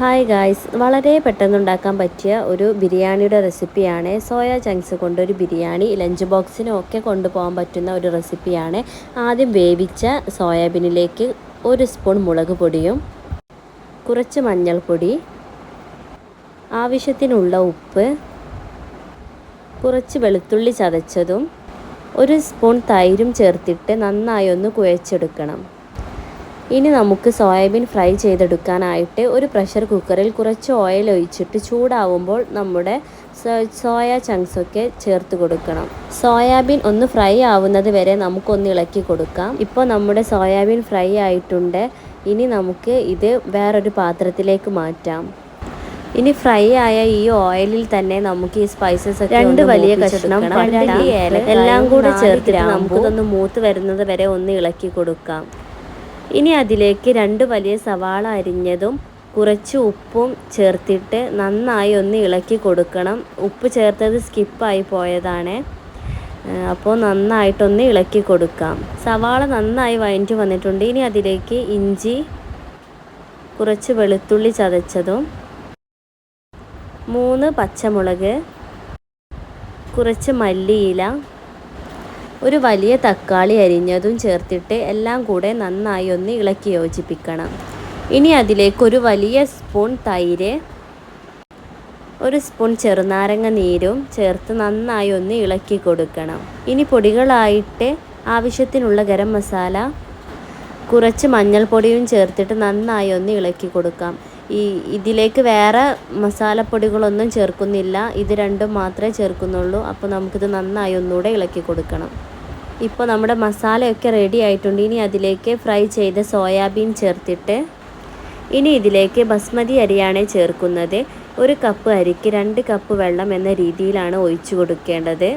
Hi guys, വളരെ പെട്ടെന്നുണ്ടാക്കാൻ പറ്റിയ ഒരു ബിരിയാണിയുടെ റെസിപ്പിയാണ്. സോയ ചങ്ക്സ് കൊണ്ടൊരു ബിരിയാണി ലഞ്ച് ബോക്സിനും ഒക്കെ കൊണ്ടുപോകാൻ പറ്റുന്ന ഒരു റെസിപ്പിയാണ്. ആദ്യം വേവിച്ച സോയാബീനിലേക്ക് 1 സ്പൂൺ മുളക് പൊടിയും കുറച്ച് മഞ്ഞൾപ്പൊടി, ആവശ്യത്തിനുള്ള ഉപ്പ്, കുറച്ച് വെളുത്തുള്ളി ചതച്ചതും 1 സ്പൂൺ തൈരും ചേർത്തിട്ട് നന്നായി ഒന്ന് കുഴച്ചെടുക്കണം. ഇനി നമുക്ക് സോയാബീൻ ഫ്രൈ ചെയ്തെടുക്കാനായിട്ട് ഒരു പ്രഷർ കുക്കറിൽ കുറച്ച് ഓയിൽ ഒഴിച്ചിട്ട് ചൂടാവുമ്പോൾ നമ്മുടെ സോയ ചങ്ക്സൊക്കെ ചേർത്ത് കൊടുക്കണം. സോയാബീൻ ഒന്ന് ഫ്രൈ ആവുന്നത് വരെ നമുക്കൊന്ന് ഇളക്കി കൊടുക്കാം. ഇപ്പോൾ നമ്മുടെ സോയാബീൻ ഫ്രൈ ആയിട്ടുണ്ട്. ഇനി നമുക്ക് ഇത് വേറൊരു പാത്രത്തിലേക്ക് മാറ്റാം. ഇനി ഫ്രൈ ആയ ഈ ഓയിലിൽ തന്നെ നമുക്ക് ഈ സ്പൈസസ് ഒക്കെ 2 വലിയ കഷ്ണം എല്ലാം കൂടെ ചേർത്തിട്ട് നമുക്കിതൊന്ന് മൂത്ത് വരുന്നത് വരെ ഒന്ന് ഇളക്കി കൊടുക്കാം. ഇനി അതിലേക്ക് 2 വലിയ സവാള അരിഞ്ഞതും കുറച്ച് ഉപ്പും ചേർത്തിട്ട് നന്നായി ഒന്ന് ഇളക്കി കൊടുക്കണം. ഉപ്പ് ചേർത്തത് സ്കിപ്പായി പോയതാണ്, അപ്പോൾ നന്നായിട്ടൊന്ന് ഇളക്കി കൊടുക്കാം. സവാള നന്നായി വഴറ്റി വന്നിട്ടുണ്ട്. ഇനി അതിലേക്ക് ഇഞ്ചി, കുറച്ച് വെളുത്തുള്ളി ചതച്ചതും, 3 പച്ചമുളക്, കുറച്ച് മല്ലിയില, ഒരു വലിയ തക്കാളി അരിഞ്ഞതും ചേർത്തിട്ട് എല്ലാം കൂടെ നന്നായി ഒന്ന് ഇളക്കി യോജിപ്പിക്കണം. ഇനി അതിലേക്ക് ഒരു വലിയ സ്പൂൺ തൈര്, 1 സ്പൂൺ ചെറുനാരങ്ങ നീരും ചേർത്ത് നന്നായി ഒന്ന് ഇളക്കി കൊടുക്കണം. ഇനി പൊടികളായിട്ട് ആവശ്യത്തിനുള്ള ഗരം മസാല, കുറച്ച് മഞ്ഞൾപ്പൊടിയും ചേർത്തിട്ട് നന്നായി ഒന്ന് ഇളക്കി കൊടുക്കാം. ഇതിലേക്ക് വേറെ മസാലപ്പൊടികളൊന്നും ചേർക്കുന്നില്ല, ഇത് രണ്ടും മാത്രമേ ചേർക്കുന്നുള്ളൂ. അപ്പോൾ നമുക്കിത് നന്നായി ഒന്നുകൂടെ ഇളക്കി കൊടുക്കണം. ഇപ്പോൾ നമ്മുടെ മസാലയൊക്കെ റെഡി ആയിട്ടുണ്ട്. ഇനി അതിലേക്ക് ഫ്രൈ ചെയ്ത സോയാബീൻ ചേർത്തിട്ട് ഇനി ഇതിലേക്ക് ബസ്മതി അരിയാണ് ചേർക്കുന്നത്. 1 കപ്പ് അരിക്ക് 2 കപ്പ് വെള്ളം എന്ന രീതിയിലാണ് ഒഴിച്ചു കൊടുക്കേണ്ടത്.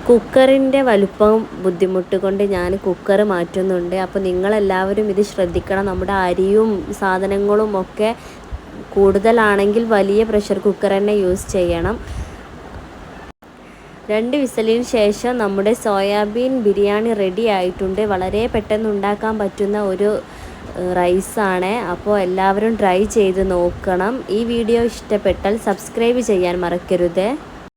കുക്കറിൻ്റെ വലുപ്പം ബുദ്ധിമുട്ട് കൊണ്ട് ഞാൻ കുക്കർ മാറ്റുന്നുണ്ട്. അപ്പോൾ നിങ്ങളെല്ലാവരും ഇത് ശ്രദ്ധിക്കണം. നമ്മുടെ അരിയും സാധനങ്ങളും ഒക്കെ കൂടുതലാണെങ്കിൽ വലിയ പ്രഷർ കുക്കർ തന്നെ യൂസ് ചെയ്യണം. 2 വിസിലിന് ശേഷം നമ്മുടെ സോയാബീൻ ബിരിയാണി റെഡി ആയിട്ടുണ്ട്. വളരെ പെട്ടെന്ന് ഉണ്ടാക്കാൻ പറ്റുന്ന ഒരു റൈസാണ്. അപ്പോൾ എല്ലാവരും ട്രൈ ചെയ്ത് നോക്കണം. ഈ വീഡിയോ ഇഷ്ടപ്പെട്ടാൽ സബ്സ്ക്രൈബ് ചെയ്യാൻ മറക്കരുത്.